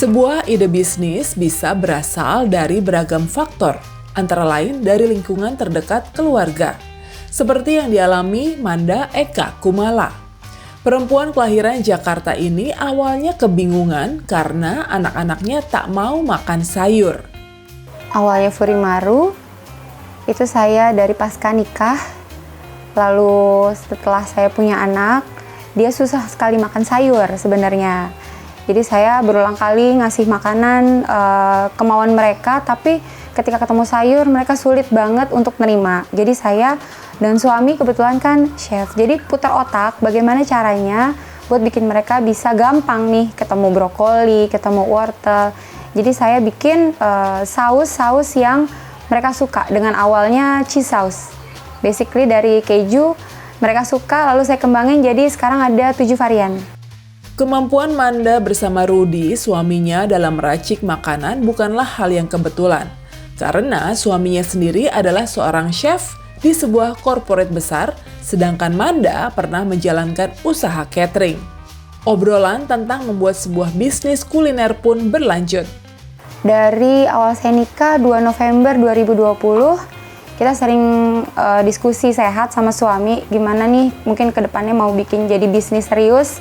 Sebuah ide bisnis bisa berasal dari beragam faktor, antara lain dari lingkungan terdekat keluarga. Seperti yang dialami Manda Eka Kumala. Perempuan kelahiran Jakarta ini awalnya kebingungan karena anak-anaknya tak mau makan sayur. Awalnya Furimaru, itu saya dari pasca nikah. Lalu setelah saya punya anak, dia susah sekali makan sayur sebenarnya. Jadi saya berulang kali ngasih makanan kemauan mereka, tapi ketika ketemu sayur mereka sulit banget untuk nerima. Jadi saya dan suami kebetulan kan chef, jadi putar otak bagaimana caranya buat bikin mereka bisa gampang nih ketemu brokoli, ketemu wortel. Jadi saya bikin saus-saus yang mereka suka dengan awalnya cheese sauce. Basically dari keju mereka suka, lalu saya kembangin jadi sekarang ada 7 varian. Kemampuan Manda bersama Rudy, suaminya, dalam meracik makanan bukanlah hal yang kebetulan. Karena suaminya sendiri adalah seorang chef di sebuah korporat besar, sedangkan Manda pernah menjalankan usaha catering. Obrolan tentang membuat sebuah bisnis kuliner pun berlanjut. Dari awal saya nikah 2 November 2020, kita sering diskusi sehat sama suami, gimana nih mungkin kedepannya mau bikin jadi bisnis serius.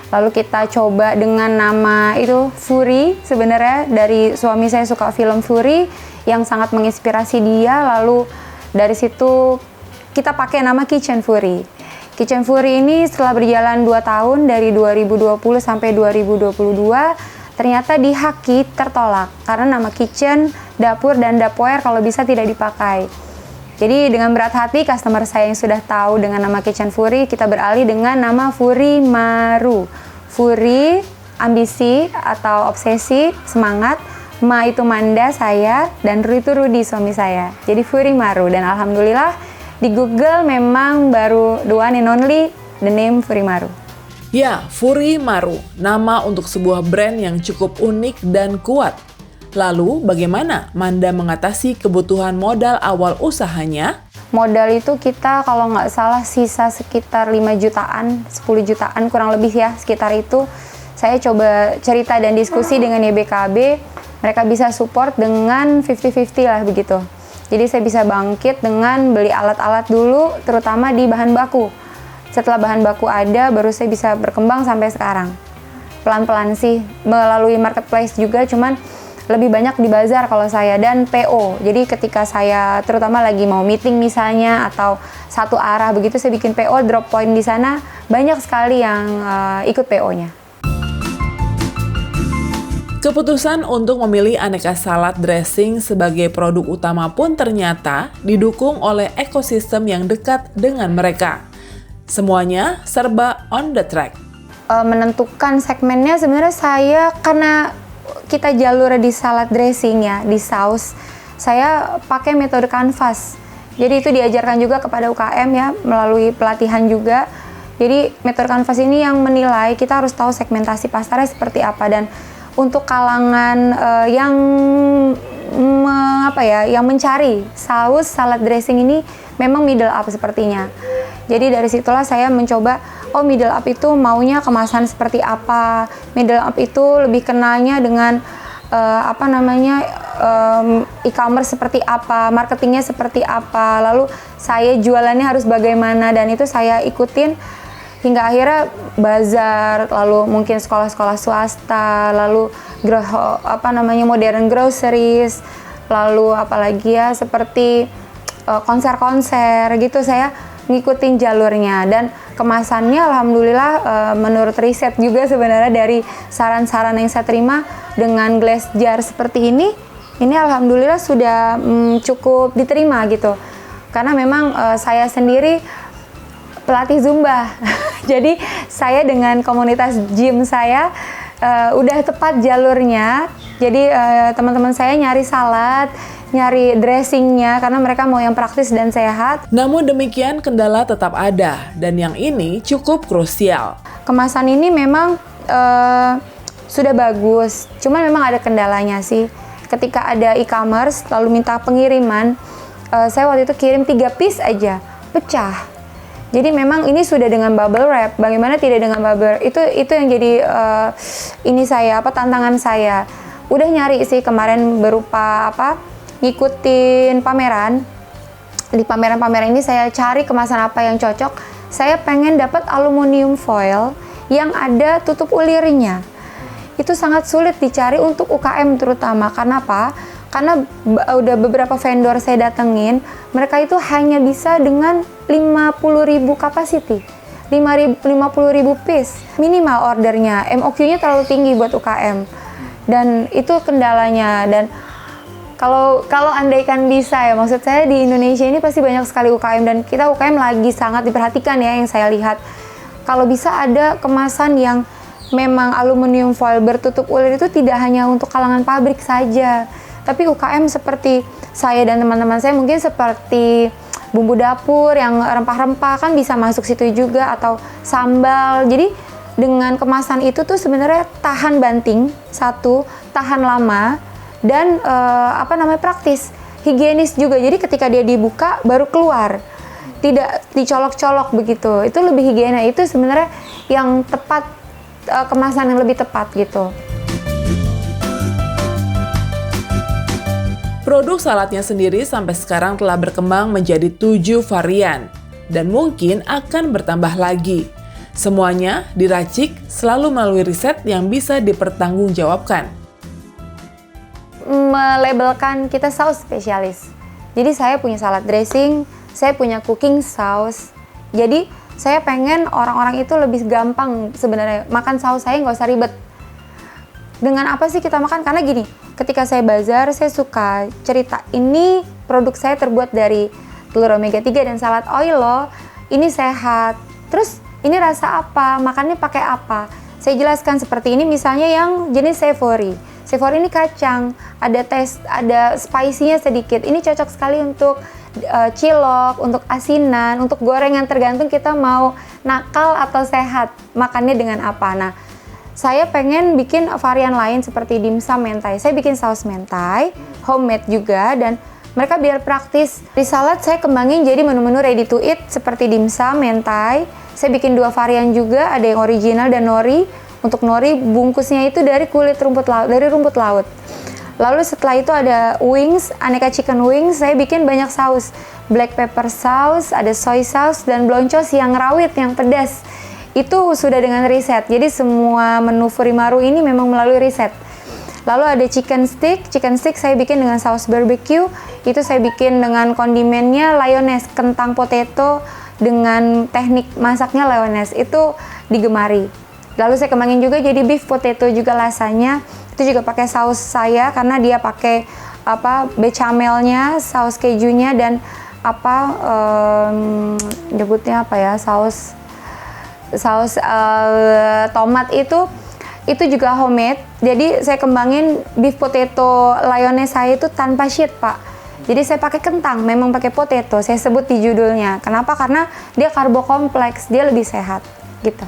Lalu kita coba dengan nama itu Fury, sebenarnya dari suami saya suka film Fury yang sangat menginspirasi dia, lalu dari situ kita pakai nama Kitchen Fury. Kitchen Fury ini setelah berjalan 2 tahun dari 2020 sampai 2022, ternyata di Haki tertolak karena nama kitchen, dapur, dan dapware kalau bisa tidak dipakai. Jadi dengan berat hati customer saya yang sudah tahu dengan nama Kitchen Fury, kita beralih dengan nama Furimaru. Fury, ambisi atau obsesi, semangat. Ma itu Manda saya, dan Ru itu Rudy suami saya. Jadi Furimaru, dan alhamdulillah di Google memang baru the one and only the name Furimaru. Ya, Furimaru, nama untuk sebuah brand yang cukup unik dan kuat. Lalu, bagaimana Manda mengatasi kebutuhan modal awal usahanya? Modal itu kita kalau nggak salah sisa sekitar 5 jutaan, 10 jutaan kurang lebih ya, sekitar itu. Saya coba cerita dan diskusi dengan YBKB, mereka bisa support dengan 50-50 lah begitu. Jadi saya bisa bangkit dengan beli alat-alat dulu, terutama di bahan baku. Setelah bahan baku ada, baru saya bisa berkembang sampai sekarang. Pelan-pelan sih, melalui marketplace juga, cuman lebih banyak di bazar kalau saya, dan PO. Jadi ketika saya terutama lagi mau meeting misalnya atau satu arah begitu, saya bikin PO, drop point di sana, banyak sekali yang ikut PO-nya. Keputusan untuk memilih aneka salad dressing sebagai produk utama pun ternyata didukung oleh ekosistem yang dekat dengan mereka. Semuanya serba on the track. Menentukan segmennya sebenarnya saya, karena kita jalur di salad dressing ya, di saus, saya pakai metode canvas. Jadi itu diajarkan juga kepada UKM ya, melalui pelatihan juga. Jadi metode canvas ini yang menilai, kita harus tahu segmentasi pasarnya seperti apa, dan untuk kalangan yang mencari saus salad dressing ini memang middle up sepertinya. Jadi dari situlah saya mencoba, middle up itu maunya kemasan seperti apa, middle up itu lebih kenalnya dengan e-commerce seperti apa, marketingnya seperti apa, lalu saya jualannya harus bagaimana, dan itu saya ikutin hingga akhirnya bazar, lalu mungkin sekolah-sekolah swasta, lalu modern groceries, lalu apalagi ya seperti konser-konser gitu, saya ngikutin jalurnya. Dan kemasannya alhamdulillah menurut riset juga sebenarnya dari saran-saran yang saya terima, dengan glass jar seperti ini alhamdulillah sudah cukup diterima gitu. Karena memang saya sendiri pelatih Zumba. Jadi saya dengan komunitas gym saya udah tepat jalurnya. Jadi teman-teman saya nyari salad, nyari dressingnya karena mereka mau yang praktis dan sehat. Namun demikian kendala tetap ada, dan yang ini cukup krusial. Kemasan ini memang sudah bagus, cuman memang ada kendalanya sih. Ketika ada e-commerce lalu minta pengiriman, saya waktu itu kirim 3 piece aja, pecah. Jadi memang ini sudah dengan bubble wrap. Bagaimana tidak dengan bubble? Itu yang jadi tantangan saya. Udah nyari sih kemarin berupa ngikutin pameran. Di pameran-pameran ini saya cari kemasan apa yang cocok. Saya pengen dapat aluminium foil yang ada tutup ulirnya. Itu sangat sulit dicari untuk UKM terutama. Karena apa? Karena udah beberapa vendor saya datengin, mereka itu hanya bisa dengan 50.000 capacity, 50.000 piece minimal ordernya. MOQ-nya terlalu tinggi buat UKM, dan itu kendalanya. Dan kalau andaikan bisa ya, maksud saya di Indonesia ini pasti banyak sekali UKM, dan kita UKM lagi sangat diperhatikan ya, yang saya lihat. Kalau bisa ada kemasan yang memang aluminium foil bertutup ulir, itu tidak hanya untuk kalangan pabrik saja, tapi UKM seperti saya dan teman-teman saya, mungkin seperti bumbu dapur yang rempah-rempah kan bisa masuk situ juga, atau sambal. Jadi dengan kemasan itu tuh sebenarnya tahan banting, satu, tahan lama, dan praktis, higienis juga. Jadi ketika dia dibuka baru keluar, tidak dicolok-colok begitu. Itu lebih higienis. Itu sebenarnya yang tepat, kemasan yang lebih tepat gitu. Produk saladnya sendiri sampai sekarang telah berkembang menjadi 7 varian dan mungkin akan bertambah lagi. Semuanya diracik selalu melalui riset yang bisa dipertanggungjawabkan. Melabelkan kita saus spesialis. Jadi saya punya salad dressing, saya punya cooking sauce. Jadi saya pengen orang-orang itu lebih gampang sebenarnya makan saus saya, nggak usah ribet. Dengan apa sih kita makan? Karena gini, ketika saya bazar, saya suka cerita, ini produk saya terbuat dari telur omega 3 dan salad oil loh, ini sehat. Terus ini rasa apa? Makannya pakai apa? Saya jelaskan seperti ini, misalnya yang jenis savory. Savory ini kacang, ada spicy-nya sedikit. Ini cocok sekali untuk cilok, untuk asinan, untuk gorengan, tergantung kita mau nakal atau sehat. Makannya dengan apa? Nah, saya pengen bikin varian lain seperti dimsum mentai. Saya bikin saus mentai, homemade juga, dan mereka biar praktis. Di salad saya kembangin jadi menu-menu ready to eat seperti dimsum mentai. Saya bikin 2 varian juga, ada yang original dan nori. Untuk nori bungkusnya itu dari rumput laut. Lalu setelah itu ada wings, aneka chicken wings. Saya bikin banyak saus, black pepper sauce, ada soy sauce, dan bloncos yang rawit, yang pedas. Itu sudah dengan riset. Jadi semua menu Furimaru ini memang melalui riset. Lalu ada chicken stick saya bikin dengan saus barbecue. Itu saya bikin dengan kondimennya Lyonnaise, kentang potato dengan teknik masaknya Lyonnaise. Itu digemari. Lalu saya kembangin juga jadi beef potato juga rasanya. Itu juga pakai saus saya karena dia pakai bechamelnya, saus kejunya, dan nyebutnya saus tomat itu juga homemade. Jadi saya kembangin beef potato Lyonnaise saya itu tanpa sheet, Pak. Jadi saya pakai kentang, memang pakai potato. Saya sebut di judulnya. Kenapa? Karena dia karbo kompleks, dia lebih sehat gitu.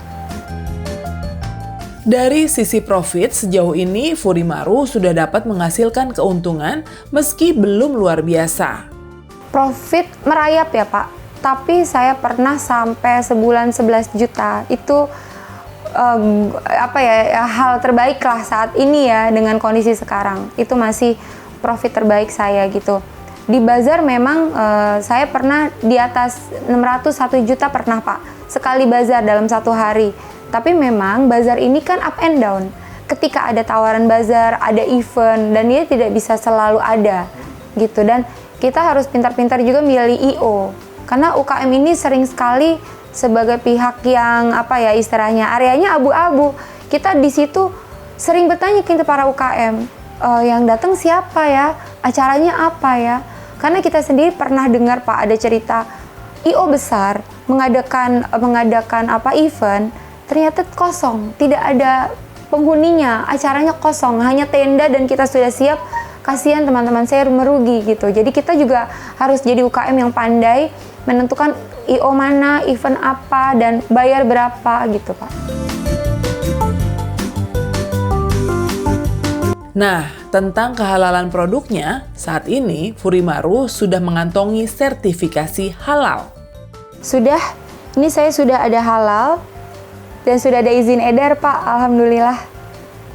Dari sisi profit, sejauh ini Furimaru sudah dapat menghasilkan keuntungan meski belum luar biasa. Profit merayap ya, Pak. Tapi saya pernah sampai sebulan 11 juta. Itu hal terbaik lah saat ini ya, dengan kondisi sekarang. Itu masih profit terbaik saya gitu. Di bazar memang saya pernah di atas 601 juta pernah, Pak. Sekali bazar dalam satu hari. Tapi memang bazar ini kan up and down. Ketika ada tawaran bazar, ada event, dan dia tidak bisa selalu ada gitu. Dan kita harus pintar-pintar juga milih I.O. Karena UKM ini sering sekali sebagai pihak yang istilahnya areanya abu-abu. Kita di situ sering bertanya ke para UKM, yang datang siapa ya, acaranya apa ya? Karena kita sendiri pernah dengar, Pak, ada cerita I.O. besar mengadakan event, ternyata kosong, tidak ada penghuninya, acaranya kosong, hanya tenda, dan kita sudah siap. Kasihan teman-teman saya merugi gitu. Jadi kita juga harus jadi UKM yang pandai menentukan I.O. mana, event apa, dan bayar berapa gitu, Pak. Nah, tentang kehalalan produknya, saat ini Furimaru sudah mengantongi sertifikasi halal. Sudah Ini saya sudah ada halal dan sudah ada izin edar Pak, alhamdulillah.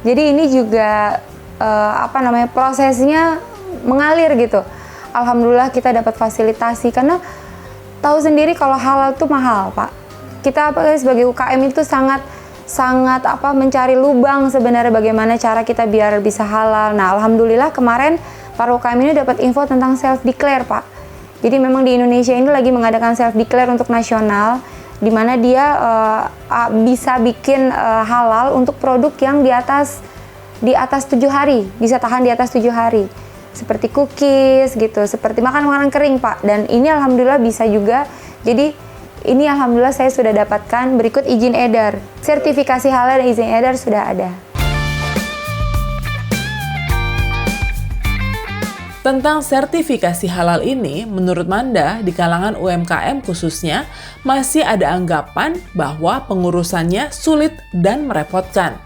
Jadi ini juga prosesnya mengalir gitu. Alhamdulillah kita dapat fasilitasi karena tahu sendiri kalau halal tuh mahal Pak. Kita sebagai UKM itu sangat mencari lubang sebenarnya bagaimana cara kita biar bisa halal. Nah, alhamdulillah kemarin para UKM ini dapat info tentang self declare Pak. Jadi memang di Indonesia ini lagi mengadakan self declare untuk nasional, di mana dia bisa bikin halal untuk produk yang di atas 7 hari, bisa tahan di atas 7 hari. Seperti cookies gitu, seperti makanan kering Pak. Dan ini alhamdulillah bisa juga. Jadi ini alhamdulillah saya sudah dapatkan berikut izin edar. Sertifikasi halal dan izin edar sudah ada. Tentang sertifikasi halal ini, menurut Manda, di kalangan UMKM khususnya, masih ada anggapan bahwa pengurusannya sulit dan merepotkan.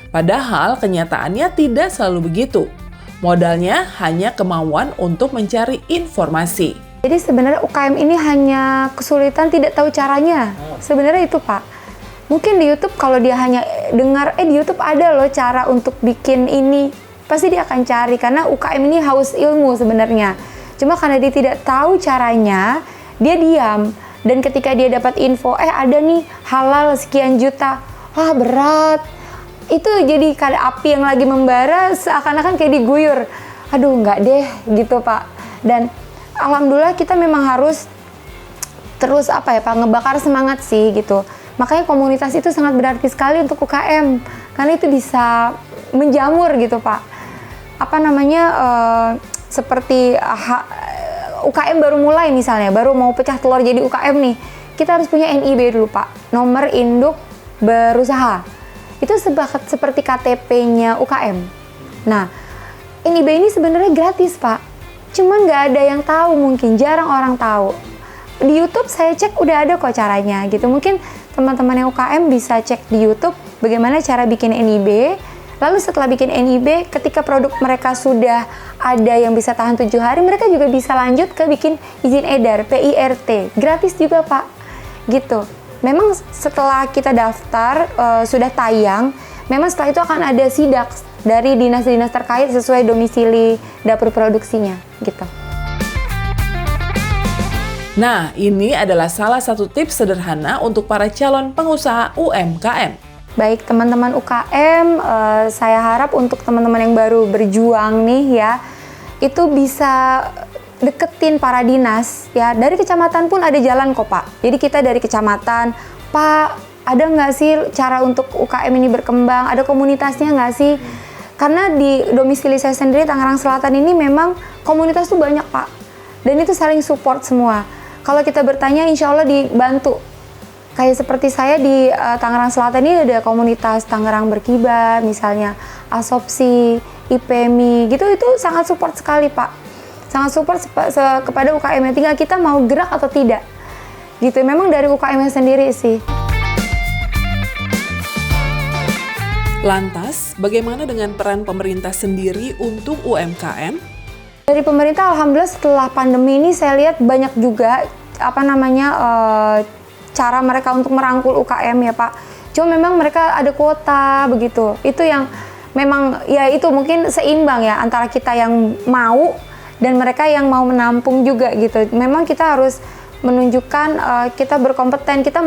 Padahal kenyataannya tidak selalu begitu. Modalnya hanya kemauan untuk mencari informasi. Jadi sebenarnya UKM ini hanya kesulitan tidak tahu caranya. Sebenarnya itu Pak. Mungkin di YouTube kalau dia hanya dengar, di YouTube ada loh cara untuk bikin ini. Pasti dia akan cari karena UKM ini haus ilmu sebenarnya. Cuma karena dia tidak tahu caranya, dia diam. Dan ketika dia dapat info, ada nih halal sekian juta. Wah berat. Itu jadi kayak api yang lagi membara, seakan-akan kayak diguyur. Aduh nggak deh gitu Pak. Dan alhamdulillah kita memang harus terus ngebakar semangat sih gitu. Makanya komunitas itu sangat berarti sekali untuk UKM. Karena itu bisa menjamur gitu Pak. Seperti UKM baru mulai misalnya, baru mau pecah telur jadi UKM nih. Kita harus punya NIB dulu Pak, nomor induk berusaha. Itu seperti KTP-nya UKM. Nah, NIB ini sebenarnya gratis Pak. Cuman nggak ada yang tahu, mungkin jarang orang tahu. Di YouTube saya cek udah ada kok caranya gitu. Mungkin teman-teman yang UKM bisa cek di YouTube bagaimana cara bikin NIB. Lalu setelah bikin NIB, ketika produk mereka sudah ada yang bisa tahan 7 hari, mereka juga bisa lanjut ke bikin izin edar, PIRT. Gratis juga Pak. Gitu. Memang setelah kita daftar, sudah tayang, memang setelah itu akan ada sidak dari dinas-dinas terkait sesuai domisili dapur produksinya, gitu. Nah, ini adalah salah satu tips sederhana untuk para calon pengusaha UMKM. Baik teman-teman UKM, saya harap untuk teman-teman yang baru berjuang nih ya, itu bisa deketin para dinas ya. Dari kecamatan pun ada jalan kok Pak. Jadi kita dari kecamatan, Pak ada nggak sih cara untuk UKM ini berkembang? Ada komunitasnya nggak sih? Karena di domisili saya sendiri Tangerang Selatan ini memang komunitas tuh banyak Pak. Dan itu saling support semua. Kalau kita bertanya insya Allah dibantu. Kayak seperti saya di Tangerang Selatan ini ada komunitas Tangerang Berkibar, misalnya Asopsi, IPMI, gitu itu sangat support sekali Pak. Sangat support kepada UKM, tinggal kita mau gerak atau tidak. Gitu, memang dari UKM sendiri sih. Lantas, bagaimana dengan peran pemerintah sendiri untuk UMKM? Dari pemerintah, alhamdulillah setelah pandemi ini saya lihat banyak juga cara mereka untuk merangkul UKM ya Pak. Cuma memang mereka ada kuota begitu. Itu yang memang ya itu mungkin seimbang ya antara kita yang mau dan mereka yang mau menampung juga gitu. Memang kita harus menunjukkan kita berkompeten, kita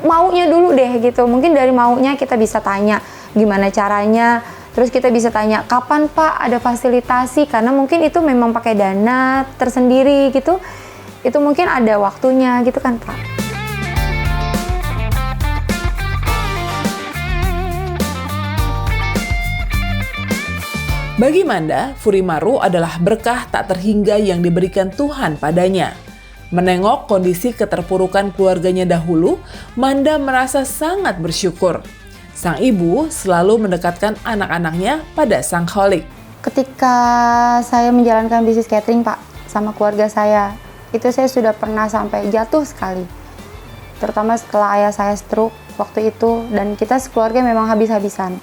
maunya dulu deh gitu. Mungkin dari maunya kita bisa tanya gimana caranya, terus kita bisa tanya kapan Pak ada fasilitasi, karena mungkin itu memang pakai dana tersendiri gitu. Itu mungkin ada waktunya gitu kan Pak. Bagi Manda, Furimaru adalah berkah tak terhingga yang diberikan Tuhan padanya. Menengok kondisi keterpurukan keluarganya dahulu, Manda merasa sangat bersyukur. Sang ibu selalu mendekatkan anak-anaknya pada sang kholik. Ketika saya menjalankan bisnis catering Pak, sama keluarga saya, itu saya sudah pernah sampai jatuh sekali. Terutama setelah ayah saya stroke waktu itu, dan kita sekeluarga memang habis-habisan.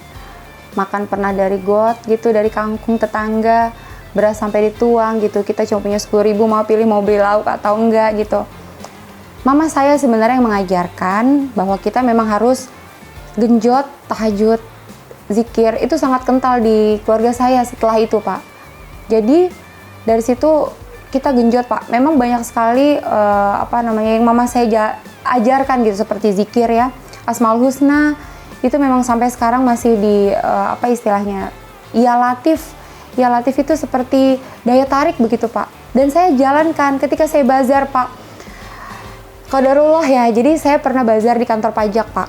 Makan pernah dari got gitu, dari kangkung tetangga, beras sampai dituang gitu. Kita cuma punya 10.000, mau pilih mau beli lauk atau enggak gitu. Mama saya sebenarnya yang mengajarkan bahwa kita memang harus genjot, tahajud, zikir. Itu sangat kental di keluarga saya setelah itu, Pak. Jadi dari situ kita genjot, Pak. Memang banyak sekali yang mama saya ajarkan gitu, seperti zikir ya, Asmaul Husna. Itu memang sampai sekarang masih di Ya Latif. Ya Latif itu seperti daya tarik begitu, Pak. Dan saya jalankan ketika saya bazar, Pak. Qadarullah ya, jadi saya pernah bazar di kantor pajak, Pak.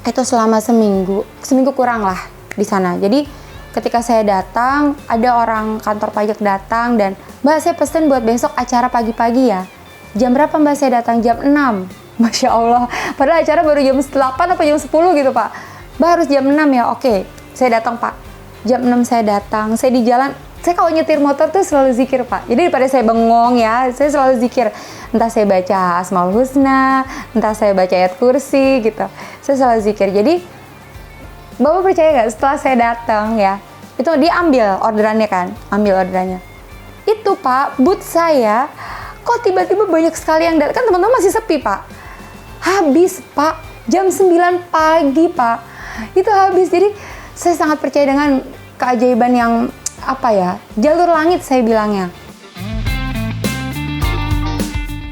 Itu selama seminggu kurang lah di sana. Jadi ketika saya datang, ada orang kantor pajak datang dan, "Mbak, saya pesen buat besok acara pagi-pagi ya." "Jam berapa, Mbak?" Saya datang jam 6. Masya Allah, padahal acara baru jam 8 atau jam 10 gitu, Pak. "Mbak, harus jam 6 ya?" "Oke." Saya datang, Pak. Jam 6 saya datang, saya di jalan. Saya kalau nyetir motor tuh selalu zikir, Pak. Jadi daripada saya bengong ya, saya selalu zikir. Entah saya baca Asmaul Husna, entah saya baca ayat kursi gitu. Saya selalu zikir. Jadi, Bapak percaya nggak, setelah saya datang ya, itu dia ambil orderannya kan, Itu, Pak, booth saya, kok tiba-tiba banyak sekali yang datang, kan teman-teman masih sepi, Pak. Habis, Pak, jam 9 pagi, Pak. Itu habis. Jadi, saya sangat percaya dengan keajaiban yang jalur langit saya bilangnya.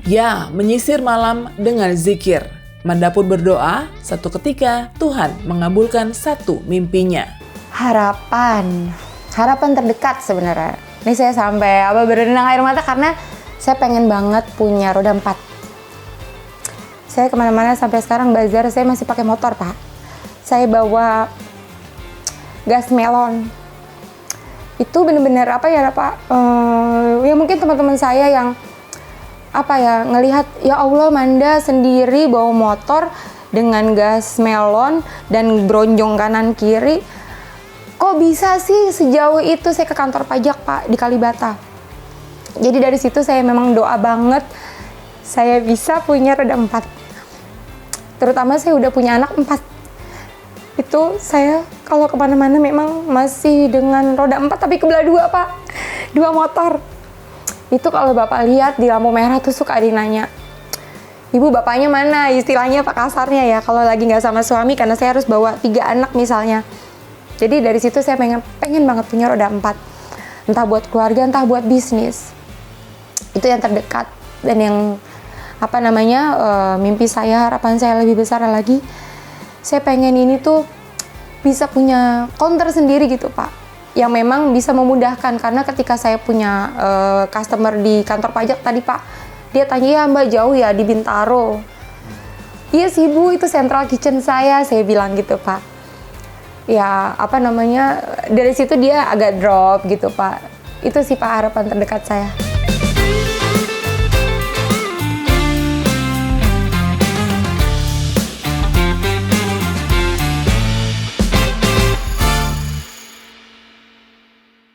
Ya, menyisir malam dengan zikir. Manda pun berdoa, satu ketika Tuhan mengabulkan satu mimpinya. Harapan terdekat sebenarnya. Ini saya sampai berenang air mata karena saya pengen banget punya roda 4. Saya kemana-mana sampai sekarang bazar, saya masih pakai motor, Pak. Saya bawa gas melon. Itu bener-bener ya mungkin teman-teman saya yang ngelihat, ya Allah, Manda sendiri bawa motor dengan gas melon dan bronjong kanan kiri. Kok bisa sih sejauh itu? Saya ke kantor pajak, Pak, di Kalibata. Jadi dari situ saya memang doa banget saya bisa punya roda 4. Terutama saya udah punya anak 4. Itu saya kalau kemana-mana memang masih dengan roda 4 tapi kebelah 2, Pak. 2 motor. Itu kalau Bapak lihat di lampu merah tuh suka ada yang nanya, "Ibu, bapaknya mana?" Istilahnya Pak, kasarnya ya, kalau lagi nggak sama suami, karena saya harus bawa 3 anak misalnya. Jadi dari situ saya pengen banget punya roda 4. Entah buat keluarga, entah buat bisnis. Itu yang terdekat. Dan yang mimpi saya, harapan saya lebih besar lagi, saya pengen ini tuh bisa punya counter sendiri gitu, Pak, yang memang bisa memudahkan. Karena ketika saya punya customer di kantor pajak tadi, Pak, dia tanya, "Ya Mbak, jauh ya di Bintaro?" "Iya sih Bu, itu central kitchen saya bilang gitu, Pak. Ya dari situ dia agak drop gitu, Pak. Itu sih, Pak, harapan terdekat saya.